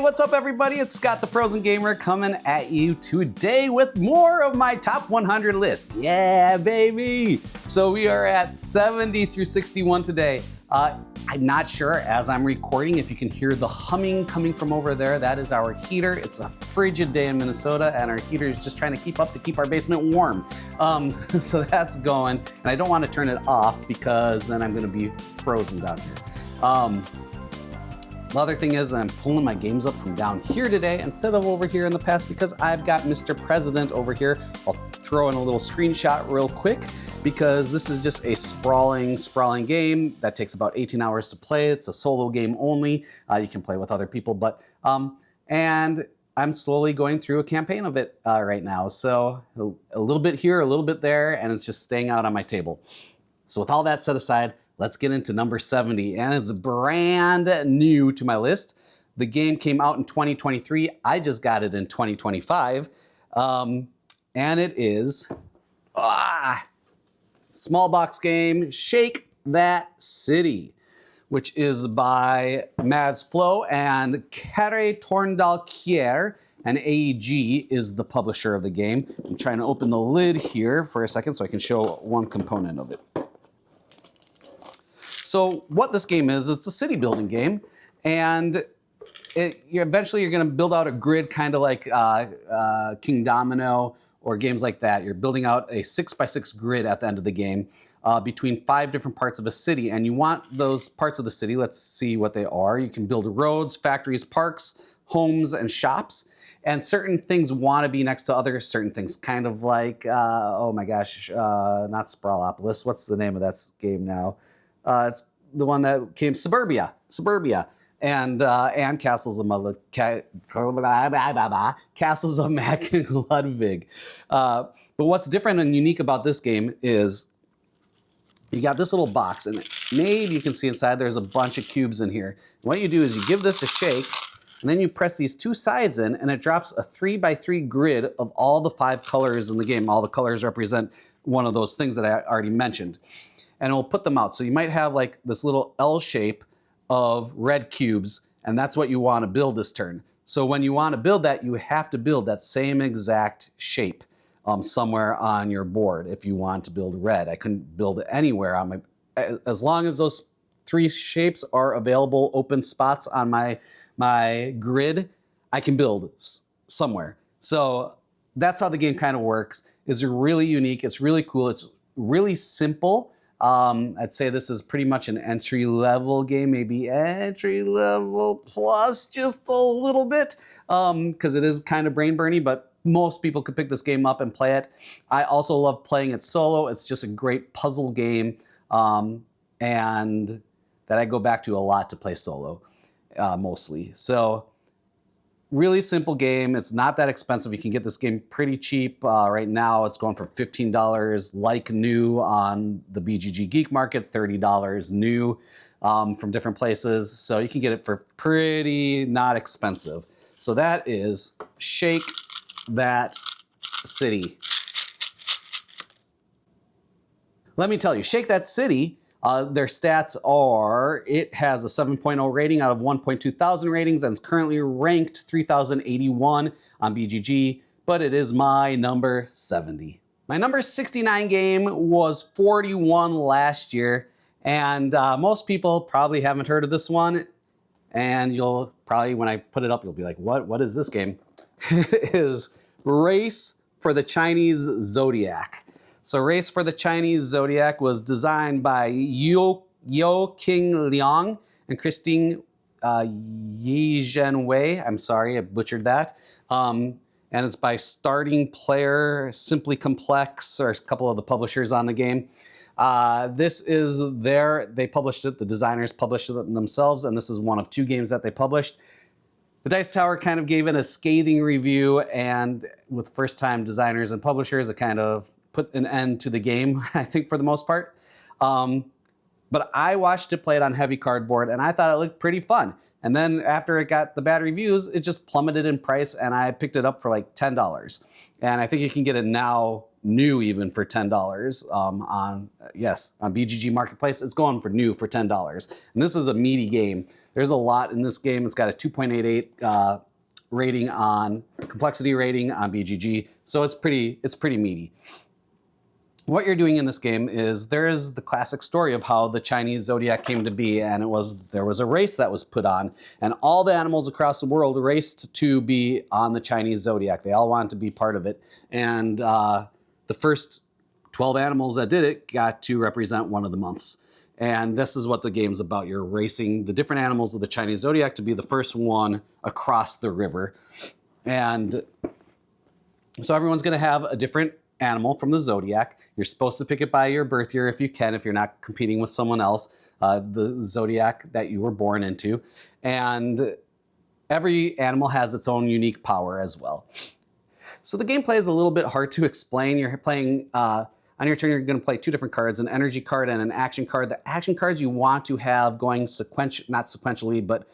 what's up everybody? It's Scott the Frozen Gamer coming at you today with more of my top 100 list. Yeah, baby! So we are at 70 through 61 today. I'm not sure as I'm recording if you can hear the humming coming from over there. That is our heater. It's a frigid day in Minnesota and our heater is just trying to keep up to keep our basement warm. So that's going, and I don't want to turn it off because then I'm going to be frozen down here. The other thing is I'm pulling my games up from down here today instead of over here in the past because I've got Mr. President over here. I'll throw in a little screenshot real quick because this is just a sprawling game that takes about 18 hours to play. It's a solo game only. You can play with other people, but and I'm slowly going through a campaign of it right now. So a little bit here, a little bit there, and it's just staying out on my table. So with all that set aside, let's get into number 70, and it's brand new to my list. The game came out in 2023. I just got it in 2025, and it is small box game Shake That City, which is by Mads Flow and Kare Torndal-Kjær, and AEG is the publisher of the game. I'm trying to open the lid here for a second so I can show one component of it. So what this game is, it's a city building game, and eventually you're going to build out a grid kind of like King Domino or games like that. You're building out a 6x6 grid at the end of the game between 5 different parts of a city, and you want those parts of the city, let's see what they are. You can build roads, factories, parks, homes, and shops, and certain things want to be next to other certain things, kind of like, oh my gosh, not Sprawlopolis, what's the name of that game now? It's the one that came Suburbia, and Castles of Castles of Mack and Ludwig. But what's different and unique about this game is you got this little box, and maybe you can see inside there's a bunch of cubes in here. And what you do is you give this a shake, and then you press these 2 sides in, and it drops a 3x3 grid of all the 5 colors in the game. All the colors represent one of those things that I already mentioned. And it will put them out. So you might have like this little L shape of red cubes, and that's what you want to build this turn. So when you want to build that, you have to build that same exact shape somewhere on your board if you want to build red. I couldn't build it anywhere on my, as long as those 3 shapes are available open spots on my grid, I can build somewhere. So that's how the game kind of works. It's really unique. It's really cool. It's really simple. I'd say this is pretty much an entry-level game, maybe entry-level plus just a little bit, because it is kind of brain-burny, but most people could pick this game up and play it. I also love playing it solo. It's just a great puzzle game, and that I go back to a lot to play solo, mostly. So really simple game. It's not that expensive. You can get this game pretty cheap. Right now it's going for $15 like new on the BGG Geek Market, $30 new from different places. So you can get it for pretty not expensive. So that is Shake That City. Let me tell you, Shake That City, their stats are, it has a 7.0 rating out of 1.2 thousand ratings and is currently ranked 3,081 on BGG, but it is my number 70. My number 69 game was 41 last year, and most people probably haven't heard of this one, and you'll probably, when I put it up, you'll be like, what is this game? It is Race for the Chinese Zodiac. So Race for the Chinese Zodiac was designed by Yo-King Liang and Christine Yi-Zhen Wei. I'm sorry, I butchered that. And it's by Starting Player, Simply Complex, or a couple of the publishers on the game. This is they published it, the designers published it themselves, and this is one of 2 games that they published. The Dice Tower kind of gave it a scathing review, and with first-time designers and publishers, it kind of put an end to the game, I think, for the most part. But I watched it play it on heavy cardboard, and I thought it looked pretty fun. And then after it got the bad reviews, it just plummeted in price, and I picked it up for like $10. And I think you can get it now new even for $10 on BGG Marketplace. It's going for new for $10. And this is a meaty game. There's a lot in this game. It's got a 2.88 rating on complexity rating on BGG, so it's pretty meaty. What you're doing in this game is there is the classic story of how the Chinese zodiac came to be, and there was a race that was put on, and all the animals across the world raced to be on the Chinese zodiac. They all wanted to be part of it, and the first 12 animals that did it got to represent one of the months. And this is what the game's about. You're racing the different animals of the Chinese zodiac to be the first one across the river. And so everyone's going to have a different animal from the zodiac. You're supposed to pick it by your birth year if you can, if you're not competing with someone else, the zodiac that you were born into. And every animal has its own unique power as well. So the gameplay is a little bit hard to explain. You're playing, on your turn, you're going to play two different cards, an energy card and an action card. The action cards you want to have going not sequentially, but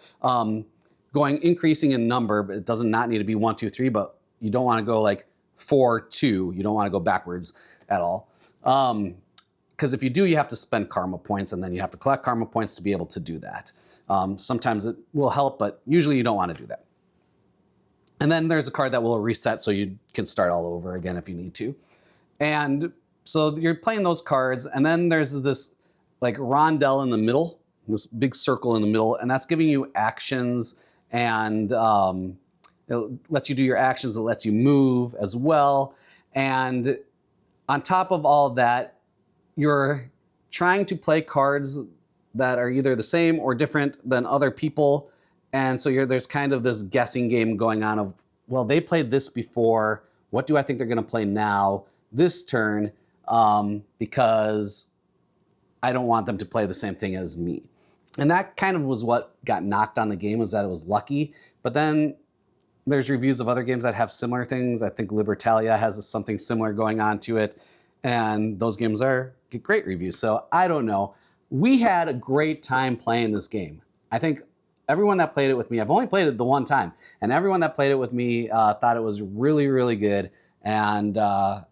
going increasing in number. But it does not need to be 1, 2, 3, but you don't want to go like 4, 2. You don't want to go backwards at all. Because if you do, you have to spend karma points, and then you have to collect karma points to be able to do that. Sometimes it will help, but usually you don't want to do that. And then there's a card that will reset so you can start all over again if you need to. And so you're playing those cards, and then there's this like rondelle in the middle, this big circle in the middle, and that's giving you actions, and it lets you do your actions, it lets you move as well. And on top of all of that, you're trying to play cards that are either the same or different than other people. And so there's kind of this guessing game going on of, well, they played this before. What do I think they're going to play now, this turn? Because I don't want them to play the same thing as me. And that kind of was what got knocked on the game, was that it was lucky. But then there's reviews of other games that have similar things. I think Libertalia has something similar going on to it. And those games get great reviews. So I don't know. We had a great time playing this game. I think everyone that played it with me, I've only played it the one time, and everyone that played it with me thought it was really, really good. And I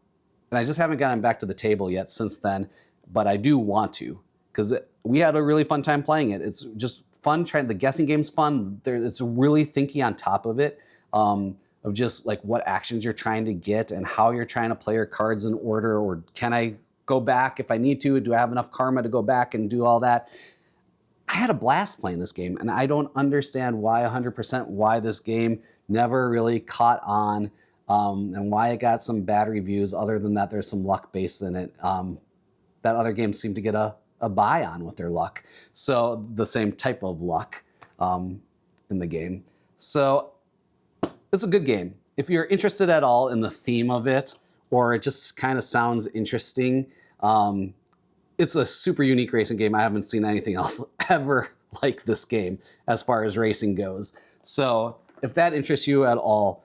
just haven't gotten back to the table yet since then, but I do want to, because we had a really fun time playing it. It's just fun. The guessing game's fun. It's really thinking on top of it, of just like what actions you're trying to get and how you're trying to play your cards in order, or can I go back if I need to? Do I have enough karma to go back and do all that? I had a blast playing this game, and I don't understand why 100% why this game never really caught on, and why it got some bad reviews. Other than that, there's some luck based in it that other games seem to get a buy on with their luck. So the same type of luck in the game. So it's a good game. If you're interested at all in the theme of it, or it just kind of sounds interesting, it's a super unique racing game. I haven't seen anything else ever like this game as far as racing goes. So if that interests you at all,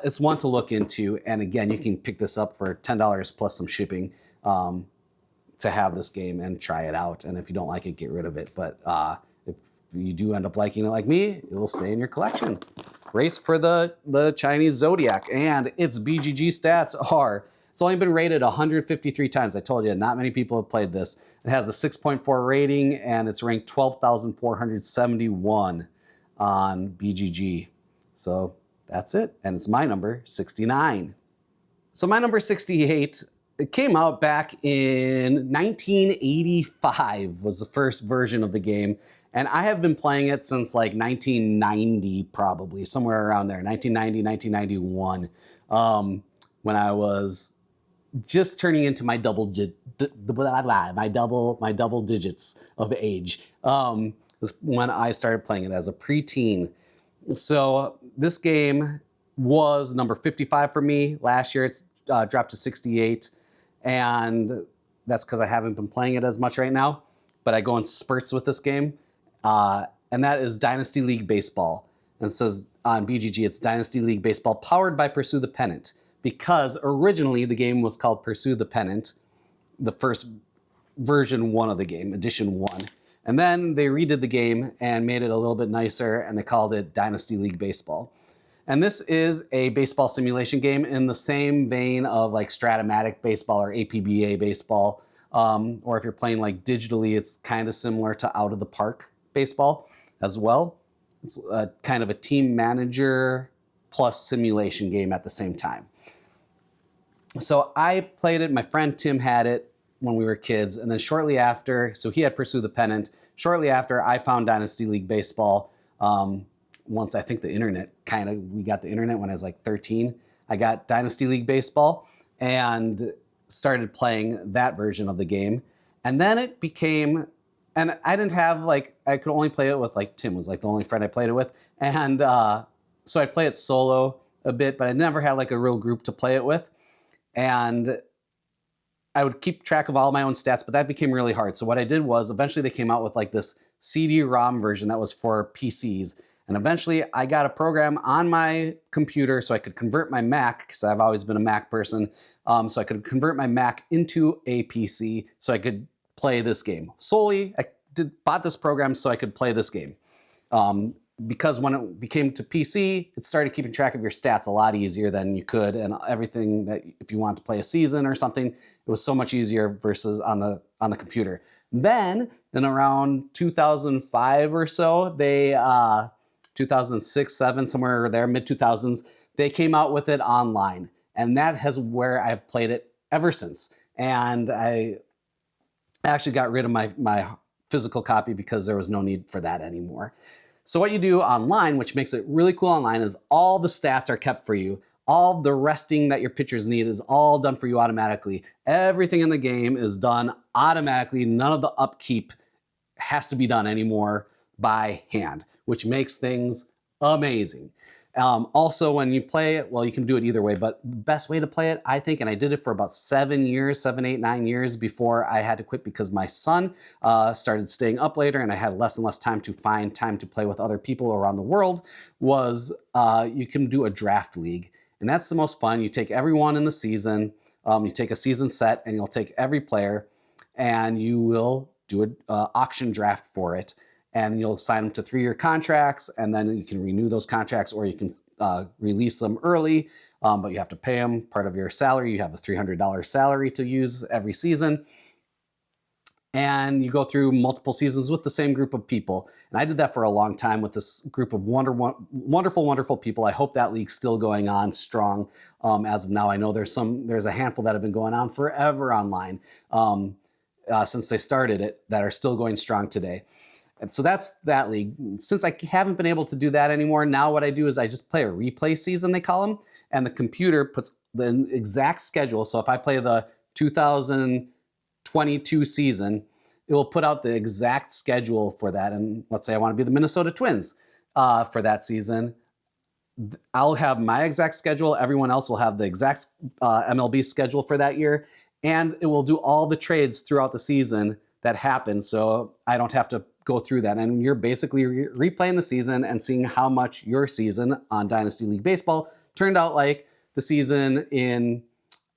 it's one to look into. And again, you can pick this up for $10 plus some shipping to have this game and try it out. And if you don't like it, get rid of it. But if you do end up liking it like me, it will stay in your collection. Race for the Chinese Zodiac, and its BGG stats are, it's only been rated 153 times. I told you, not many people have played this. It has a 6.4 rating, and it's ranked 12,471 on BGG. So that's it, and it's my number 69. So my number 68, it came out back in 1985, was the first version of the game. And I have been playing it since like 1990, probably, somewhere around there, 1990, 1991, when I was just turning into my double digits of age. Was when I started playing it as a preteen. So this game was number 55 for me. Last year it's dropped to 68, and that's because I haven't been playing it as much right now, but I go in spurts with this game. And that is Dynasty League Baseball. And it says on BGG, it's Dynasty League Baseball powered by Pursue the Pennant, because originally the game was called Pursue the Pennant, the first version 1 of the game, edition 1. And then they redid the game and made it a little bit nicer, and they called it Dynasty League Baseball. And this is a baseball simulation game in the same vein of like Stratomatic baseball or APBA baseball. Or if you're playing like digitally, it's kind of similar to Out of the Park baseball as well. It's kind of a team manager plus simulation game at the same time. So I played it, my friend Tim had it when we were kids, and then shortly after, so he had Pursue the Pennant. Shortly after, I found Dynasty League Baseball. Once I think we got the internet when I was like 13. I got Dynasty League Baseball and started playing that version of the game. And then it became, and I didn't have I could only play it with Tim was like the only friend I played it with. And so I play it solo a bit, but I never had like a real group to play it with. And I would keep track of all my own stats, but that became really hard. So what I did was eventually they came out with like this CD-ROM version that was for PCs. And eventually I got a program on my computer so I could convert my Mac, because I've always been a Mac person. So I could convert my Mac into a PC so I could play this game. Solely, I bought this program so I could play this game. Because when it became to PC, it started keeping track of your stats a lot easier than you could, and everything that if you wanted to play a season or something, it was so much easier versus on the computer. Then in around 2005 or so, 2006, 7, somewhere there, mid 2000s, they came out with it online, and that has where I've played it ever since. And I actually got rid of my physical copy because there was no need for that anymore. So what you do online, which makes it really cool online, is all the stats are kept for you. All the resting that your pitchers need is all done for you automatically. Everything in the game is done automatically. None of the upkeep has to be done anymore by hand, which makes things amazing. Also, when you play it, well, you can do it either way, but the best way to play it, I think, and I did it for about 7 years, 7, 8, 9 years before I had to quit because my son started staying up later and I had less and less time to find time to play with other people around the world, was you can do a draft league. And that's the most fun. You take everyone in the season, you take a season set, and you'll take every player, and you will do an auction draft for it. And you'll sign them to 3-year contracts, and then you can renew those contracts, or you can release them early, but you have to pay them part of your salary. You have a $300 salary to use every season. And you go through multiple seasons with the same group of people. And I did that for a long time with this group of wonderful, wonderful people. I hope that league's still going on strong. As of now, I know there's a handful that have been going on forever online since they started it that are still going strong today. And so that's that league. Since I haven't been able to do that anymore, now what I do is I just play a replay season, they call them, and the computer puts the exact schedule. So if I play the 2022 season, it will put out the exact schedule for that. And let's say I want to be the Minnesota Twins for that season. I'll have my exact schedule. Everyone else will have the exact MLB schedule for that year. And it will do all the trades throughout the season that happen. So I don't have to go through that. And you're basically replaying the season and seeing how much your season on Dynasty League Baseball turned out like the season in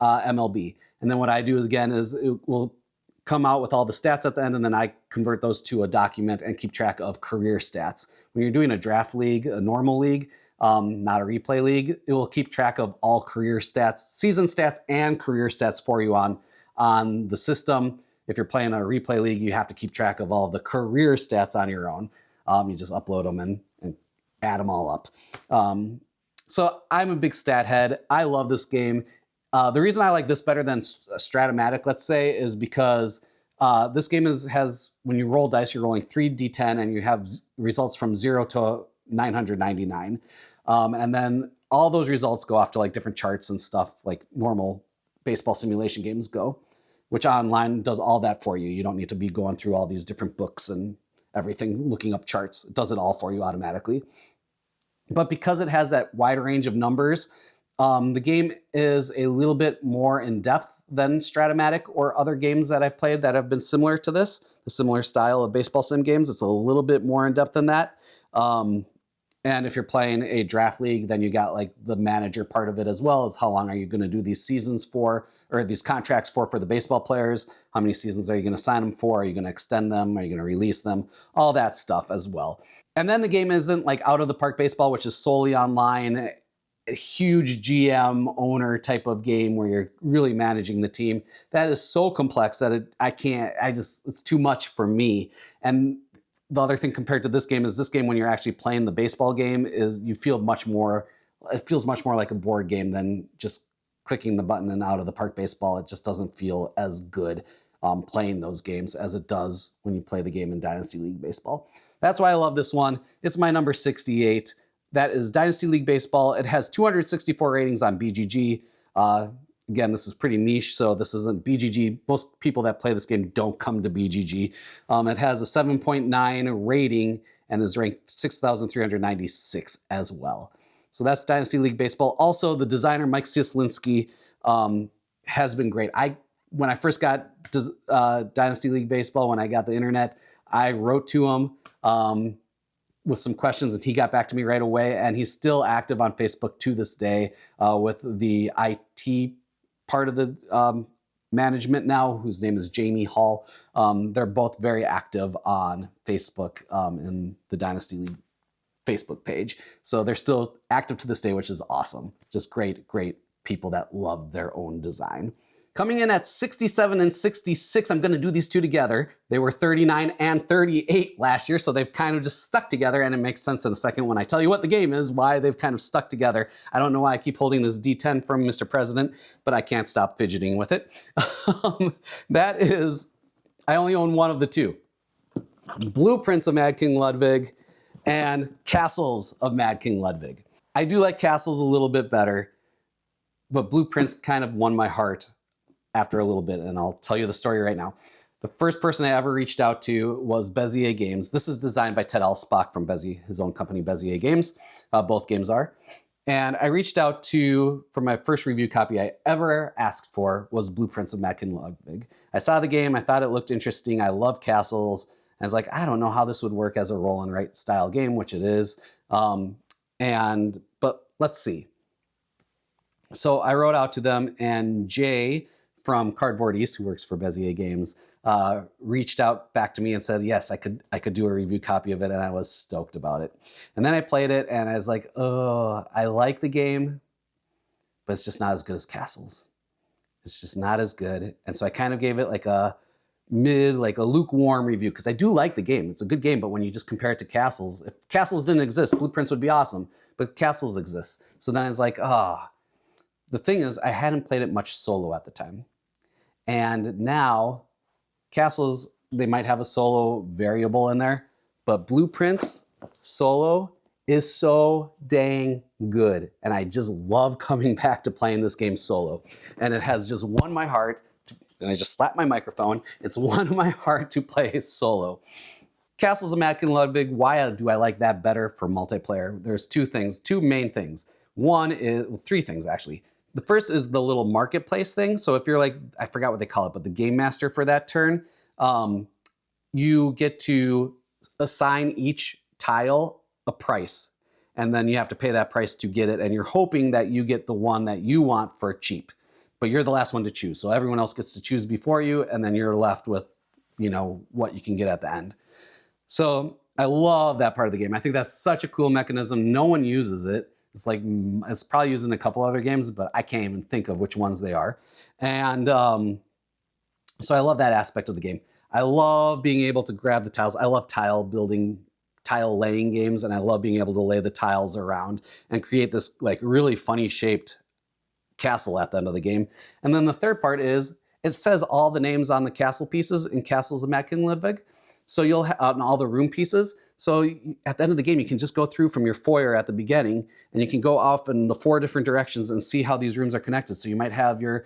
MLB. And then what I do again is it will come out with all the stats at the end, and then I convert those to a document and keep track of career stats. When you're doing a draft league, a normal league, not a replay league, it will keep track of all career stats, season stats, and career stats for you on the system. If you're playing a replay league, you have to keep track of all the career stats on your own. You just upload them and add them all up. So I'm a big stat head. I love this game. The reason I like this better than Stratomatic, let's say, is because this game has, when you roll dice, you're rolling 3d10 and you have results from 0 to 999. And then all those results go off to like different charts and stuff like normal baseball simulation games go, which online does all that for you. You don't need to be going through all these different books and everything, looking up charts. It does it all for you automatically. But because it has that wide range of numbers, the game is a little bit more in depth than Stratomatic or other games that I've played that have been similar to this, the similar style of baseball sim games. It's a little bit more in depth than that. And if you're playing a draft league, then you got like the manager part of it as well, as how long are you going to do these seasons for, or these contracts for the baseball players? How many seasons are you going to sign them for? Are you going to extend them? Are you going to release them? All that stuff as well. And then the game isn't like Out of the Park baseball, which is solely online a huge GM owner type of game where you're really managing the team. That is so complex that it's too much for me. And the other thing compared to this game is when you're actually playing the baseball game is it feels much more like a board game than just clicking the button and out of the park baseball. It just doesn't feel as good playing those games as it does when you play the game in Dynasty League Baseball. That's why I love this one. It's my number 68. That is Dynasty League Baseball. It has 264 ratings on BGG. Again, this is pretty niche, so this isn't BGG. Most people that play this game don't come to BGG. It has a 7.9 rating and is ranked 6,396 as well. So that's Dynasty League Baseball. Also, the designer, Mike Cieslinski, has been great. When I first got Dynasty League Baseball, when I got the internet, I wrote to him with some questions, and he got back to me right away. And he's still active on Facebook to this day with the IT part of the management now, whose name is Jamie Hall. They're both very active on Facebook in the Dynasty League Facebook page. So they're still active to this day, which is awesome. Just great, great people that love their own design. Coming in at 67 and 66, I'm going to do these two together. They were 39 and 38 last year, so they've kind of just stuck together, and it makes sense in a second when I tell you what the game is, why they've kind of stuck together. I don't know why I keep holding this D10 from Mr. President, but I can't stop fidgeting with it. That is, I only own one of the two. Blueprints of Mad King Ludwig and Castles of Mad King Ludwig. I do like Castles a little bit better, but Blueprints kind of won my heart after a little bit, and I'll tell you the story right now. The first person I ever reached out to was Bezier Games. This is designed by Ted Alspach from Bezier, his own company, Bezier Games. Both games are. And I reached out to, for my first review copy I ever asked for, was Blueprints of Mad King Ludwig. I saw the game, I thought it looked interesting, I love castles, and I was like, I don't know how this would work as a roll and write style game, which it is. But let's see. So I wrote out to them, and Jay from Cardboard East, who works for Bezier Games, reached out back to me and said, yes, I could do a review copy of it, and I was stoked about it. And then I played it, and I was like, oh, I like the game, but it's just not as good as Castles. It's just not as good. And so I kind of gave it like a lukewarm review, because I do like the game. It's a good game, but when you just compare it to Castles, if Castles didn't exist, Blueprints would be awesome, but Castles exists. So then I was like, the thing is, I hadn't played it much solo at the time. And now, Castles, they might have a solo variable in there, but Blueprints solo is so dang good. And I just love coming back to playing this game solo. And it has just won my heart, and I just slapped my microphone. It's won my heart to play solo. Castles of Mad King Ludwig, why do I like that better for multiplayer? There's two main things. One is, well, three things actually. The first is the little marketplace thing. So if you're like, I forgot what they call it, but the game master for that turn, you get to assign each tile a price. And then you have to pay that price to get it. And you're hoping that you get the one that you want for cheap. But you're the last one to choose. So everyone else gets to choose before you. And then you're left with, what you can get at the end. So I love that part of the game. I think that's such a cool mechanism. No one uses it. It's probably used in a couple other games, but I can't even think of which ones they are. And so I love that aspect of the game. I love being able to grab the tiles. I love tile laying games, and I love being able to lay the tiles around and create this like really funny shaped castle at the end of the game. And then the third part is it says all the names on the castle pieces in Castles of Mad King Ludwig. So you'll have all the room pieces. So at the end of the game, you can just go through from your foyer at the beginning, and you can go off in the 4 different directions and see how these rooms are connected. So you might have your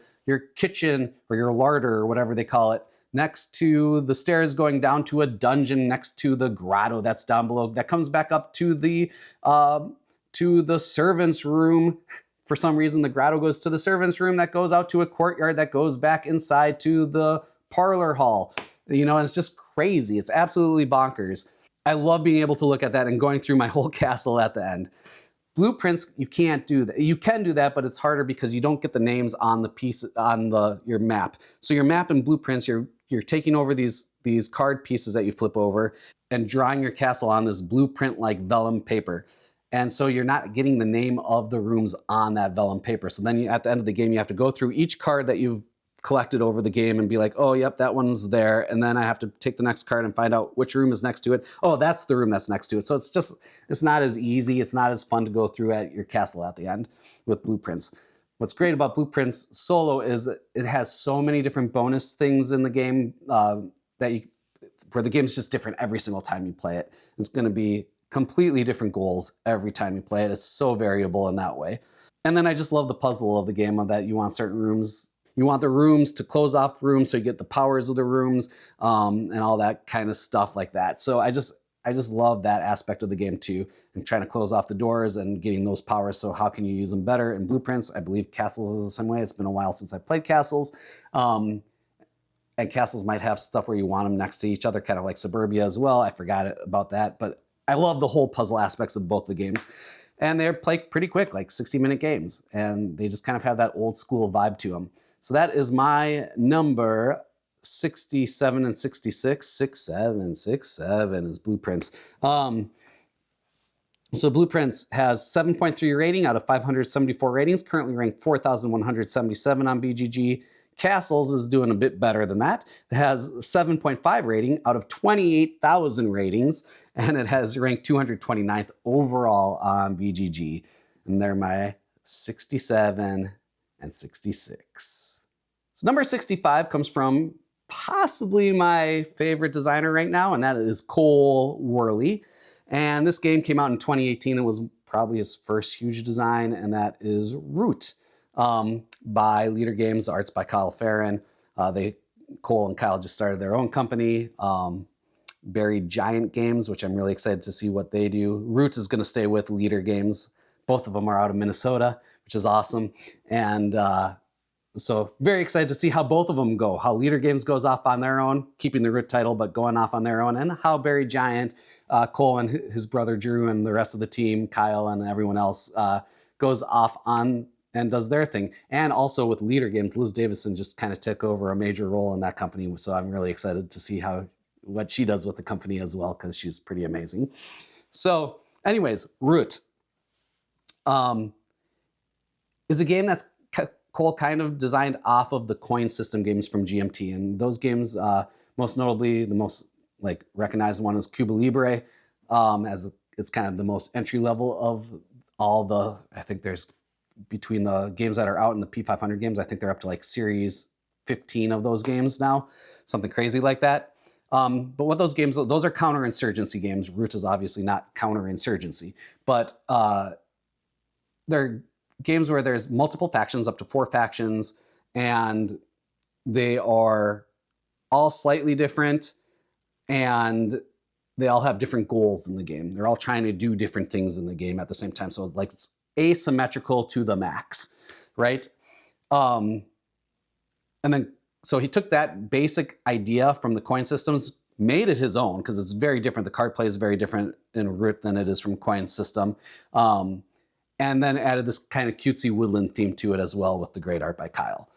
kitchen or your larder or whatever they call it next to the stairs going down to a dungeon next to the grotto that's down below. That comes back up to the servants' room. For some reason, the grotto goes to the servants' room that goes out to a courtyard that goes back inside to the parlor hall. It's just crazy. It's absolutely bonkers. I love being able to look at that and going through my whole castle at the end. Blueprints, you can't do that. You can do that, but it's harder because you don't get the names on the piece on your map. So your map in Blueprints, you're taking over these card pieces that you flip over and drawing your castle on this blueprint like vellum paper. And so you're not getting the name of the rooms on that vellum paper. So then at the end of the game, you have to go through each card that you've collected over the game and be like, oh, yep, that one's there. And then I have to take the next card and find out which room is next to it. Oh, that's the room that's next to it. So it's not as easy. It's not as fun to go through at your castle at the end with blueprints. What's great about Blueprints Solo is it has so many different bonus things in the game where the game's just different every single time you play it. It's going to be completely different goals every time you play it. It's so variable in that way. And then I just love the puzzle of the game of that you want certain rooms. You want the rooms to close off rooms so you get the powers of the rooms and all that kind of stuff like that. So I just love that aspect of the game too, and trying to close off the doors and getting those powers. So how can you use them better in Blueprints? I believe Castles is the same way. It's been a while since I played Castles. And Castles might have stuff where you want them next to each other, kind of like Suburbia as well. I forgot about that, but I love the whole puzzle aspects of both the games. And they're played pretty quick, like 60-minute games. And they just kind of have that old school vibe to them. So that is my number 67 and 66. 67 is Blueprints. So Blueprints has 7.3 rating out of 574 ratings, currently ranked 4,177 on BGG. Castles is doing a bit better than that. It has 7.5 rating out of 28,000 ratings, and it has ranked 229th overall on BGG. And they're my 67 and 66. So number 65 comes from possibly my favorite designer right now, and that is Cole Worley. And this game came out in 2018. It was probably his first huge design, and that is Root. By Leader Games, arts by Kyle Farron. Cole and Kyle just started their own company, Buried Giant Games, which I'm really excited to see what they do. Root is going to stay with Leader Games. Both of them are out of Minnesota, which is awesome. And so very excited to see how both of them go, how Leader Games goes off on their own, keeping the Root title, but going off on their own, and how Buried Giant, Cole and his brother Drew and the rest of the team, Kyle and everyone else, goes off on and does their thing. And also with Leader Games, Liz Davison just kind of took over a major role in that company. So I'm really excited to see what she does with the company as well, because she's pretty amazing. So anyways, Root is a game that's Cole kind of designed off of the coin system games from GMT. And those games, most notably, the most recognized one is Cuba Libre, as it's kind of the most entry level of all the, I think there's, between the games that are out in the P500 games, I think they're up to series 15 of those games now, something crazy like that. But what those games, those are counterinsurgency games. Root is obviously not counterinsurgency, but they're games where there's multiple factions, up to 4 factions, and they are all slightly different, and they all have different goals in the game. They're all trying to do different things in the game at the same time. So it's asymmetrical to the max, right? And then, so he took that basic idea from the coin systems, made it his own, because it's very different. The card play is very different in Root than it is from coin system. And then added this kind of cutesy woodland theme to it as well with the great art by Kyle.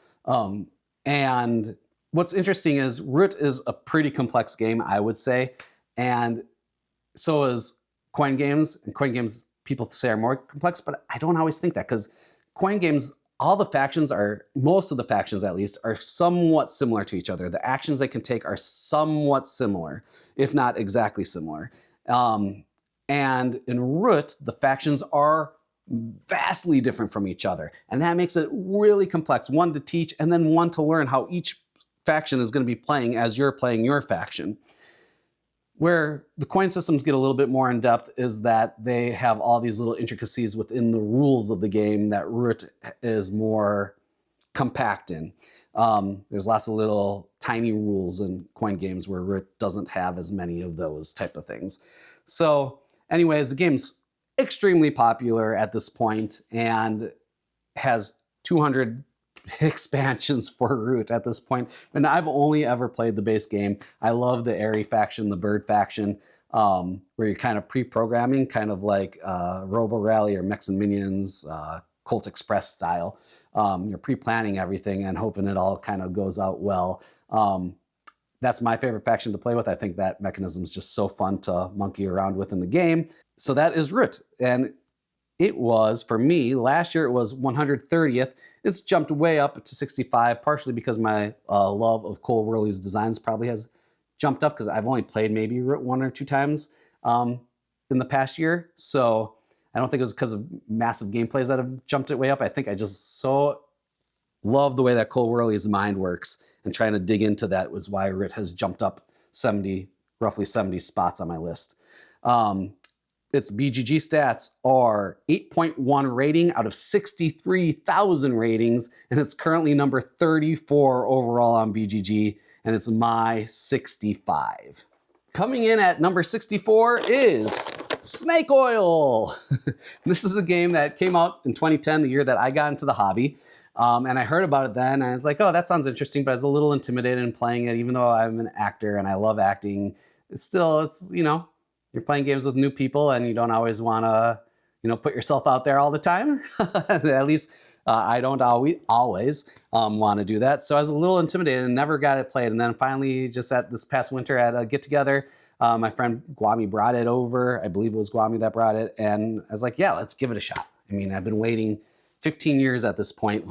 And what's interesting is Root is a pretty complex game, I would say. And so is coin games. And coin games, people say, are more complex, but I don't always think that, because coin games, most of the factions at least, are somewhat similar to each other. The actions they can take are somewhat similar, if not exactly similar. And in Root, the factions are vastly different from each other. And that makes it really complex, one to teach, and then one to learn how each faction is going to be playing as you're playing your faction. Where the coin systems get a little bit more in depth is that they have all these little intricacies within the rules of the game that Root is more compact in. There's lots of little tiny rules in coin games where Root doesn't have as many of those type of things. So anyways, the game's extremely popular at this point and has 200 expansions for Root at this point. And I've only ever played the base game. I love the Airy faction, the Bird faction, where you're kind of pre-programming, kind of like Robo Rally or Mechs and Minions, Colt Express style. You're pre-planning everything and hoping it all kind of goes out well. That's my favorite faction to play with. I think that mechanism is just so fun to monkey around with in the game. So that is Root. And it was, for me, last year it was 130th. It's jumped way up to 65, partially because my love of Cole Wehrle's designs probably has jumped up, because I've only played maybe 1 or 2 times in the past year. So I don't think it was because of massive gameplays that have jumped it way up. I think I just so love the way that Cole Wehrle's mind works, and trying to dig into that was why RIT has jumped up roughly 70 spots on my list. Its BGG stats are 8.1 rating out of 63,000 ratings, and it's currently number 34 overall on BGG, and it's my 65. Coming in at number 64 is Snake Oil. This is a game that came out in 2010, the year that I got into the hobby. And I heard about it then, and I was like, oh, that sounds interesting, but I was a little intimidated in playing it, even though I'm an actor and I love acting. It's, you know, you're playing games with new people, and you don't always want to, you know, put yourself out there all the time. At least I don't always want to do that. So I was a little intimidated and never got it played. And then finally, just at this past winter at a get-together, my friend Guami brought it over. I believe it was Guami that brought it. And I was like, yeah, let's give it a shot. I mean, I've been waiting 15 years at this point.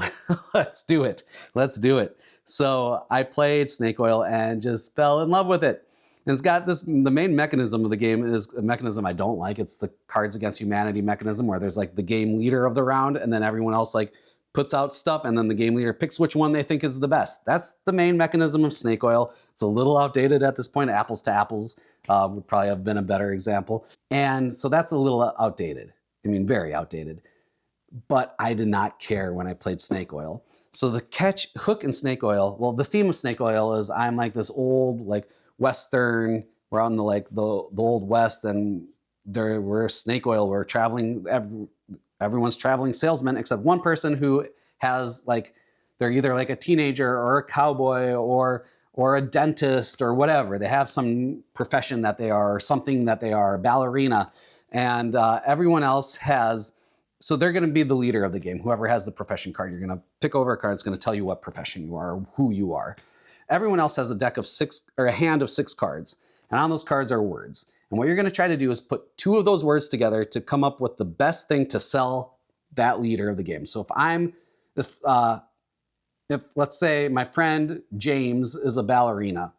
Let's do it. Let's do it. So I played Snake Oil and just fell in love with it. And it's got this, the main mechanism of the game is a mechanism I don't like. It's the Cards Against Humanity mechanism, where there's like the game leader of the round, and then everyone else like puts out stuff, and then the game leader picks which one they think is the best. That's the main mechanism of Snake Oil. It's a little outdated at this point. Apples to Apples would probably have been a better example. And so that's a little outdated. I mean, very outdated. But I did not care when I played Snake Oil. So the hook in Snake Oil, well, the theme of Snake Oil is I'm like this old, like Western, we're on the old West, and we're Snake Oil, we're traveling, everyone's traveling salesman, except one person who has like, they're either like a teenager or a cowboy or a dentist or whatever. They have some profession that they are, or something that they are, a ballerina. And everyone else has, so they're going to be the leader of the game. Whoever has the profession card, you're going to pick over a card. It's going to tell you what profession you are, or who you are. Everyone else has a deck of 6, or a hand of 6 cards. And on those cards are words. And what you're going to try to do is put 2 of those words together to come up with the best thing to sell that leader of the game. So if let's say my friend James is a ballerina,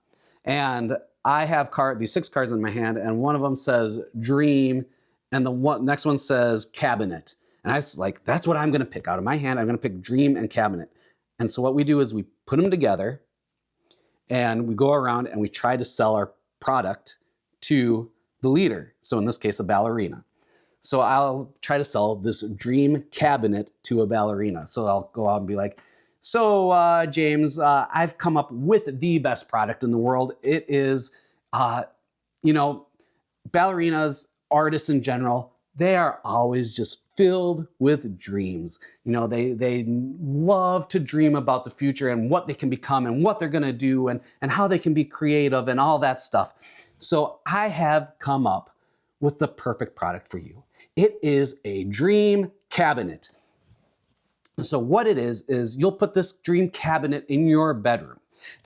and I have these 6 cards in my hand, and one of them says dream, and the next one says cabinet. And I was like, that's what I'm going to pick out of my hand. I'm going to pick dream and cabinet. And so what we do is we put them together, and we go around and we try to sell our product to the leader. So in this case, a ballerina. So I'll try to sell this dream cabinet to a ballerina. So I'll go out and be like, so James, I've come up with the best product in the world. It is, you know, ballerinas, artists in general, they are always just filled with dreams. You know, they love to dream about the future and what they can become and what they're going to do and how they can be creative and all that stuff. So I have come up with the perfect product for you. It is a dream cabinet. So what it is you'll put this dream cabinet in your bedroom.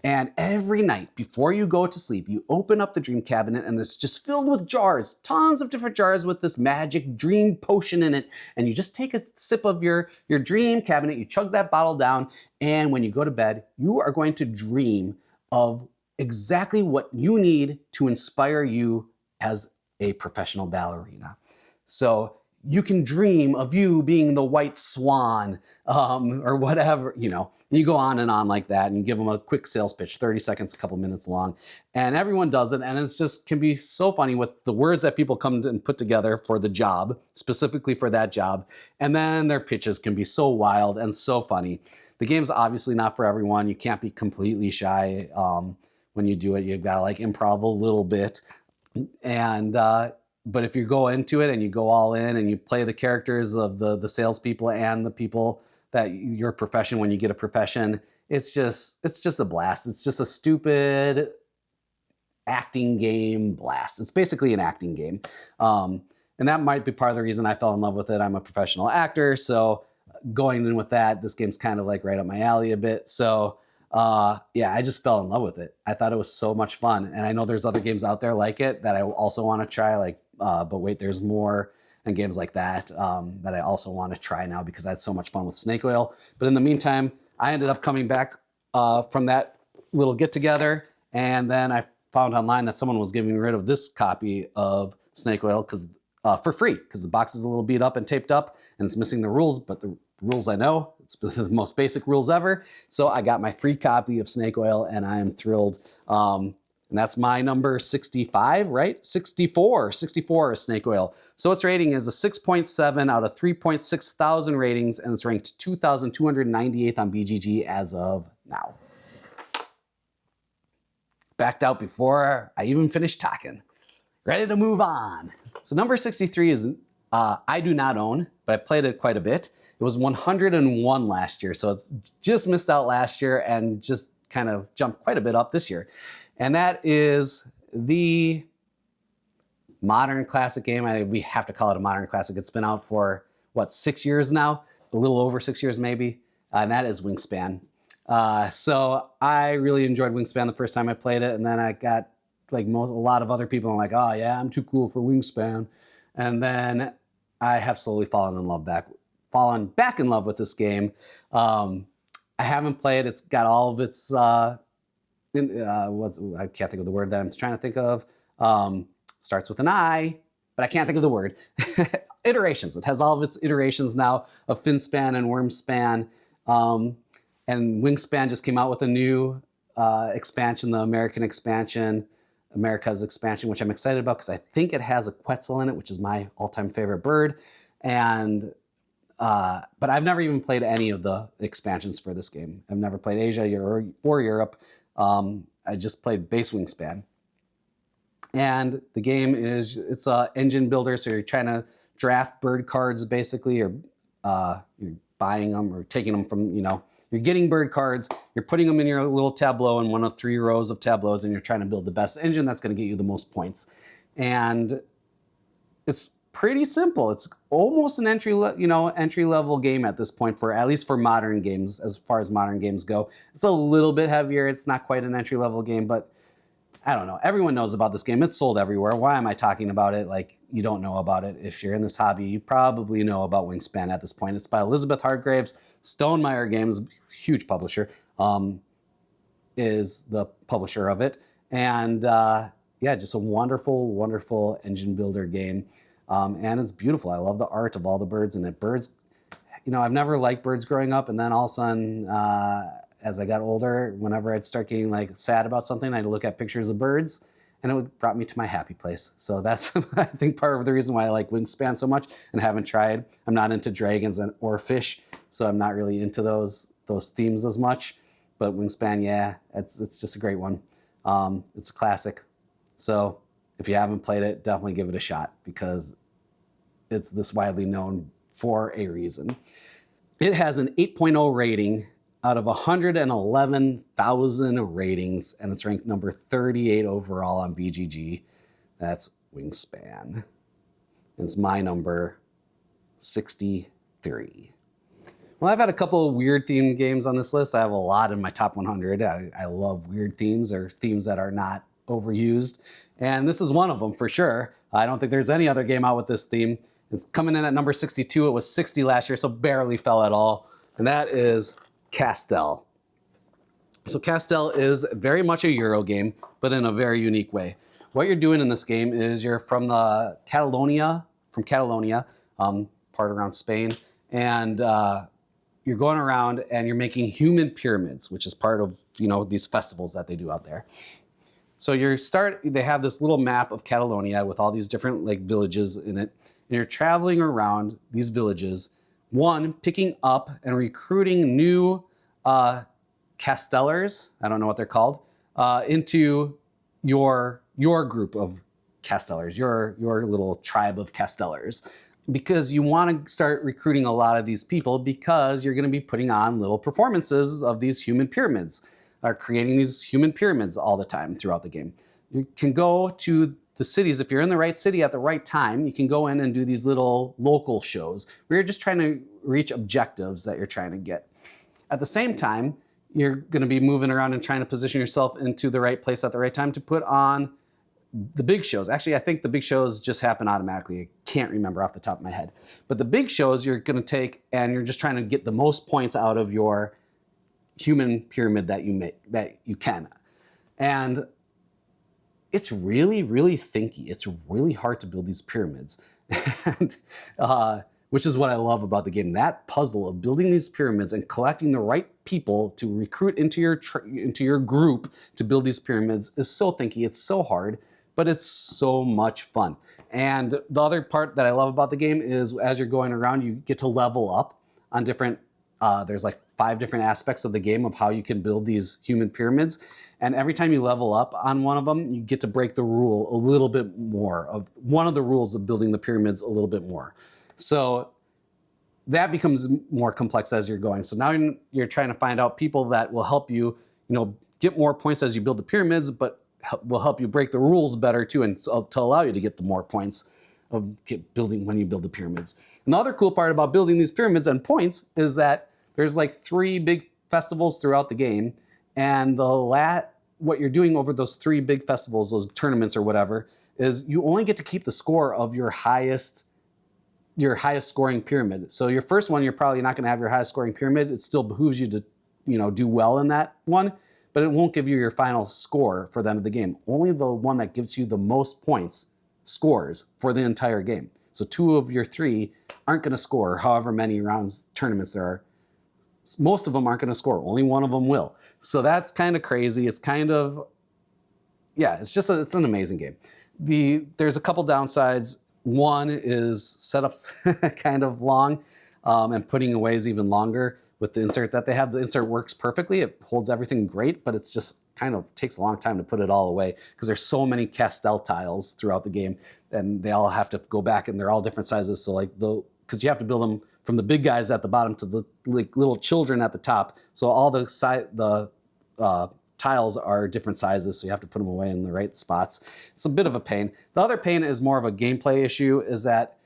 And every night before you go to sleep, you open up the dream cabinet, and it's just filled with jars, tons of different jars with this magic dream potion in it. And you just take a sip of your dream cabinet, you chug that bottle down, and when you go to bed, you are going to dream of exactly what you need to inspire you as a professional ballerina. So you can dream of you being the white swan, or whatever, you know. And you go on and on like that, and you give them a quick sales pitch, 30 seconds, a couple minutes long, and everyone does it. And it's just can be so funny with the words that people come and put together for the job, specifically for that job. And then their pitches can be so wild and so funny. The game's obviously not for everyone. You can't be completely shy when you do it. You've got to like improv a little bit. And but if you go into it and you go all in and you play the characters of the salespeople and the people that your profession, when you get a profession, it's just a blast. It's just a stupid acting game blast. It's basically an acting game. And that might be part of the reason I fell in love with it. I'm a professional actor, so going in with that, this game's kind of like right up my alley a bit. So yeah, I just fell in love with it. I thought it was so much fun. And I know there's other games out there like it that I also want to try, like, but wait, there's more. and games like that that I also want to try now because I had so much fun with Snake Oil. But in the meantime, I ended up coming back from that little get together, and then I found online that someone was giving rid of this copy of Snake Oil for free because the box is a little beat up and taped up and it's missing the rules, but the rules I know, it's the most basic rules ever. So I got my free copy of Snake Oil and I am thrilled. And that's my number 65, right? 64 is Snake Oil. So its rating is a 6.7 out of 3.6 thousand ratings, and it's ranked 2,298th on BGG as of now. Backed out before I even finished talking. Ready to move on. So number 63 is, I do not own, but I played it quite a bit. It was 101 last year, so it's just missed out last year and just kind of jumped quite a bit up this year. And that is the modern classic game. We have to call it a modern classic. It's been out for, what, 6 years now? A little over 6 years maybe. And that is Wingspan. So I really enjoyed Wingspan the first time I played it, and then I got like a lot of other people, I'm like, oh yeah, I'm too cool for Wingspan. And then I have slowly fallen back in love with this game. I haven't played. It's got all of its I can't think of the word that I'm trying to think of. Starts with an I, but I can't think of the word. Iterations. It has all of its iterations now of Finspan and Wormspan. And Wingspan just came out with a new expansion, the America's expansion, which I'm excited about because I think it has a Quetzal in it, which is my all-time favorite bird. And but I've never even played any of the expansions for this game. I've never played Asia or Europe. I just played base Wingspan. And the game it's an engine builder, so you're trying to draft bird cards basically, or you're buying them or taking them from, you're getting bird cards, you're putting them in your little tableau in one of 3 rows of tableaus, and you're trying to build the best engine that's going to get you the most points. And it's pretty simple. It's almost an entry-level game at this point, at least for modern games, as far as modern games go. It's a little bit heavier. It's not quite an entry-level game, but I don't know. Everyone knows about this game. It's sold everywhere. Why am I talking about it like you don't know about it? If you're in this hobby, you probably know about Wingspan at this point. It's by Elizabeth Hargraves. Stonemaier Games, huge publisher, is the publisher of it. And yeah, just a wonderful, wonderful engine builder game. And it's beautiful. I love the art of all the birds in it. Birds, I've never liked birds growing up, and then all of a sudden, as I got older, whenever I'd start getting like sad about something, I'd look at pictures of birds, and it brought me to my happy place. So that's, I think, part of the reason why I like Wingspan so much and haven't tried. I'm not into dragons or fish, so I'm not really into those themes as much. But Wingspan, yeah, it's just a great one. It's a classic. So if you haven't played it, definitely give it a shot because it's this widely known for a reason. It has an 8.0 rating out of 111,000 ratings, and it's ranked number 38 overall on BGG. That's Wingspan. It's my number 63. Well, I've had a couple of weird themed games on this list. I have a lot in my top 100. I love weird themes or themes that are not overused, and this is one of them for sure. I don't think there's any other game out with this theme. It's coming in at number 62. It was 60 last year, so barely fell at all, and that is Castel. So Castel is very much a Euro game, but in a very unique way. What you're doing in this game is you're from Catalonia, part around Spain, and you're going around and you're making human pyramids, which is part of these festivals that they do out there. So they have this little map of Catalonia with all these different villages in it, and you're traveling around these villages. One, picking up and recruiting new castellers, I don't know what they're called, into your group of castellers, your little tribe of castellers. Because you want to start recruiting a lot of these people because you're going to be putting on little performances of these human pyramids, or creating these human pyramids all the time throughout the game. You can go to the cities, if you're in the right city at the right time, you can go in and do these little local shows where you're just trying to reach objectives that you're trying to get. At the same time, you're going to be moving around and trying to position yourself into the right place at the right time to put on the big shows. Actually, I think the big shows just happen automatically. I can't remember off the top of my head. But the big shows you're going to take, and you're just trying to get the most points out of your human pyramid that you can. And it's really, really thinky. It's really hard to build these pyramids, and, which is what I love about the game. That puzzle of building these pyramids and collecting the right people to recruit into your group to build these pyramids is so thinky. It's so hard, but it's so much fun. And the other part that I love about the game is as you're going around, you get to level up on different, there's like 5 different aspects of the game of how you can build these human pyramids. And every time you level up on one of them, you get to break the rule a little bit more, of one of the rules of building the pyramids a little bit more. So that becomes more complex as you're going. So now you're trying to find out people that will help you, get more points as you build the pyramids, but will help you break the rules better too, and so, to allow you to get the more points of building when you build the pyramids. And the other cool part about building these pyramids and points is that there's like 3 big festivals throughout the game, and what you're doing over those 3 big festivals, those tournaments or whatever, is you only get to keep the score of your highest scoring pyramid. So your first one, you're probably not going to have your highest scoring pyramid. It still behooves you to, do well in that one, but it won't give you your final score for the end of the game. Only the one that gives you the most points scores for the entire game. So 2 of your 3 aren't going to score however many tournaments there are. Most of them aren't going to score. Only one of them will. So that's kind of crazy. It's kind of, it's an amazing game. There's a couple downsides. One is setups kind of long, and putting away is even longer with the insert that they have. The insert works perfectly. It holds everything great, but it's just kind of takes a long time to put it all away because there's so many Castell tiles throughout the game, and they all have to go back, and they're all different sizes. So because you have to build them from the big guys at the bottom to the little children at the top. So all the tiles are different sizes, so you have to put them away in the right spots. It's a bit of a pain. The other pain is more of a gameplay issue, is that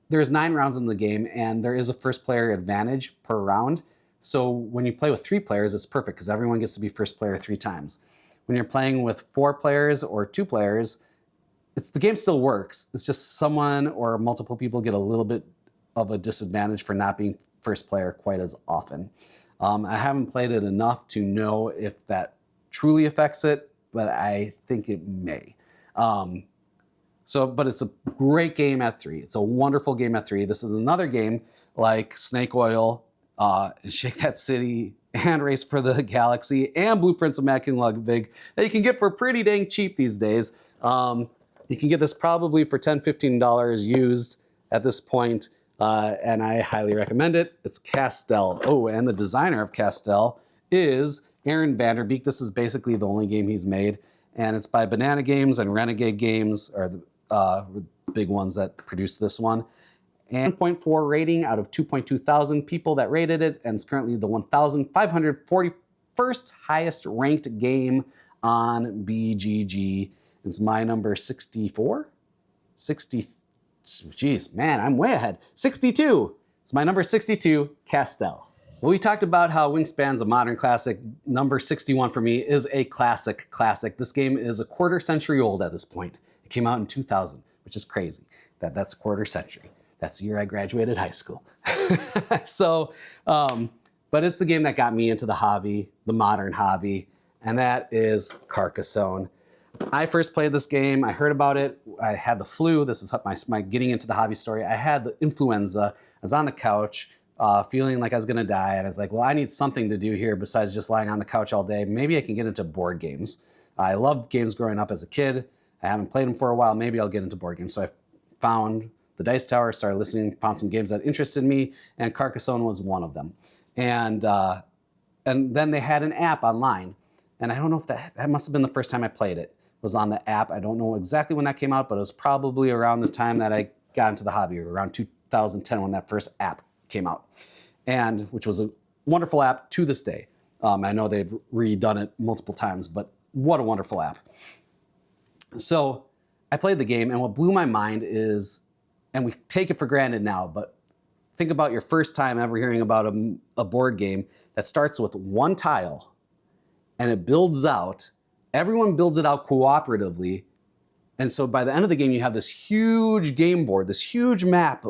there's 9 rounds in the game, and there is a first player advantage per round. So when you play with 3 players, it's perfect because everyone gets to be first player 3 times. When you're playing with 4 players or 2 players, the game still works. It's just someone or multiple people get a little bit of a disadvantage for not being first player quite as often. I haven't played it enough to know if that truly affects it, but I think it may. But it's a great game at 3. It's a wonderful game at 3. This is another game like Snake Oil, Shake That City, and Race for the Galaxy, and Blueprints of Mad King Ludwig that you can get for pretty dang cheap these days. You can get this probably for $10, $15 used at this point. And I highly recommend it. It's Castell. Oh, and the designer of Castell is Aaron Vanderbeek. This is basically the only game he's made, and it's by Banana Games and Renegade Games are the big ones that produced this one. And 1.4 rating out of 2.2 thousand people that rated it, and it's currently the 1,541st highest ranked game on BGG. It's my number 64? 60. Geez, man, I'm way ahead. 62. It's my number 62, Castell. Well, we talked about how Wingspan's a modern classic. Number 61 for me is a classic. This game is a quarter century old at this point. It came out in 2000, which is crazy. That's a quarter century. That's the year I graduated high school. But it's the game that got me into the hobby, the modern hobby, and that is Carcassonne. I first played this game. I heard about it. I had the flu. This is my getting into the hobby story. I had the influenza. I was on the couch feeling like I was going to die. And I was like, well, I need something to do here besides just lying on the couch all day. Maybe I can get into board games. I loved games growing up as a kid. I haven't played them for a while. Maybe I'll get into board games. So I found the Dice Tower, started listening, found some games that interested me, and Carcassonne was one of them. And then they had an app online. And I don't know if that must have been the first time I played it. Was on the app. I don't know exactly when that came out, but it was probably around the time that I got into the hobby, around 2010 when that first app came out, and which was a wonderful app to this day. I know they've redone it multiple times, but what a wonderful app. So I played the game, and what blew my mind is, and we take it for granted now, but think about your first time ever hearing about a board game that starts with 1 tile, and it builds out. Everyone builds it out cooperatively, And so by the end of the game, you have this huge game board, this huge map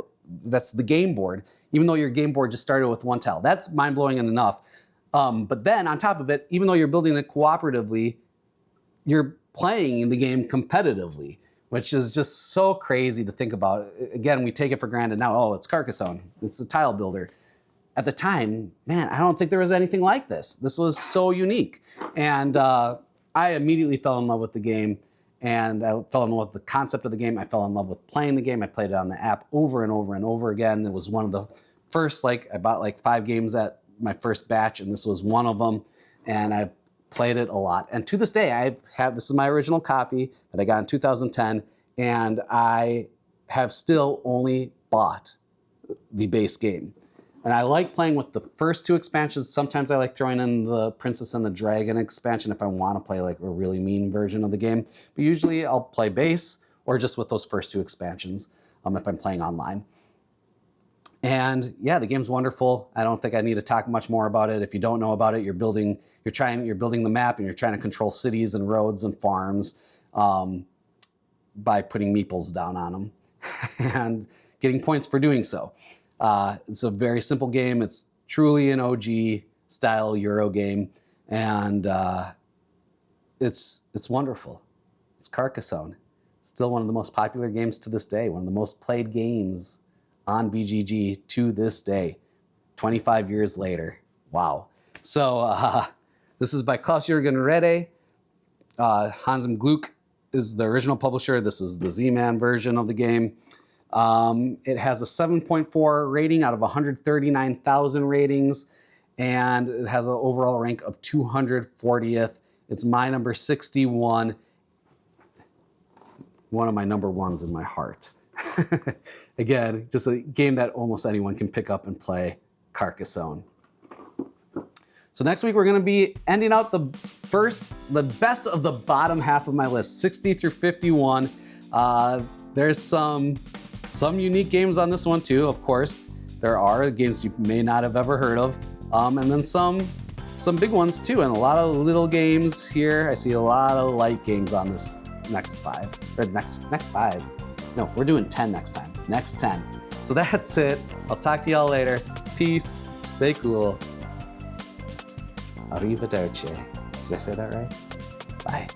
that's the game board, even though your game board just started with 1 tile. That's mind-blowing enough. But then on top of it, even though you're building it cooperatively, you're playing the game competitively, which is just so crazy to think about. Again, we take it for granted now. Oh, it's Carcassonne. It's a tile builder. At the time, man, I don't think there was anything like this. This was so unique. And I immediately fell in love with the game. And I fell in love with the concept of the game. I fell in love with playing the game. I played it on the app over and over and over again. It was one of the first, I bought 5 games at my first batch, and this was one of them. And I played it a lot. And to this day, this is my original copy that I got in 2010, and I have still only bought the base game. And I like playing with the first 2 expansions. Sometimes I like throwing in the Princess and the Dragon expansion if I want to play a really mean version of the game. But usually I'll play base or just with those first 2 expansions if I'm playing online. And yeah, the game's wonderful. I don't think I need to talk much more about it. If you don't know about it, you're building the map and you're trying to control cities and roads and farms by putting meeples down on them and getting points for doing so. It's a very simple game. It's truly an OG style Euro game, and it's wonderful. It's Carcassonne. Still one of the most popular games to this day. One of the most played games on BGG to this day. 25 years later. Wow. So this is by Klaus-Jürgen Rede. Hans im Glück is the original publisher. This is the Z-Man version of the game. It has a 7.4 rating out of 139,000 ratings, and it has an overall rank of 240th. It's my number 61. One of my number ones in my heart. Again, just a game that almost anyone can pick up and play, Carcassonne. So next week we're going to be ending out the best of the bottom half of my list, 60 through 51. There's some unique games on this one too, of course. There are games you may not have ever heard of, and then some big ones too, and a lot of little games here. I see a lot of light games on this next 5, or next 5. No, we're doing 10 next time. Next 10. So that's it. I'll talk to y'all later. Peace. Stay cool. Arrivederci. Did I say that right? Bye.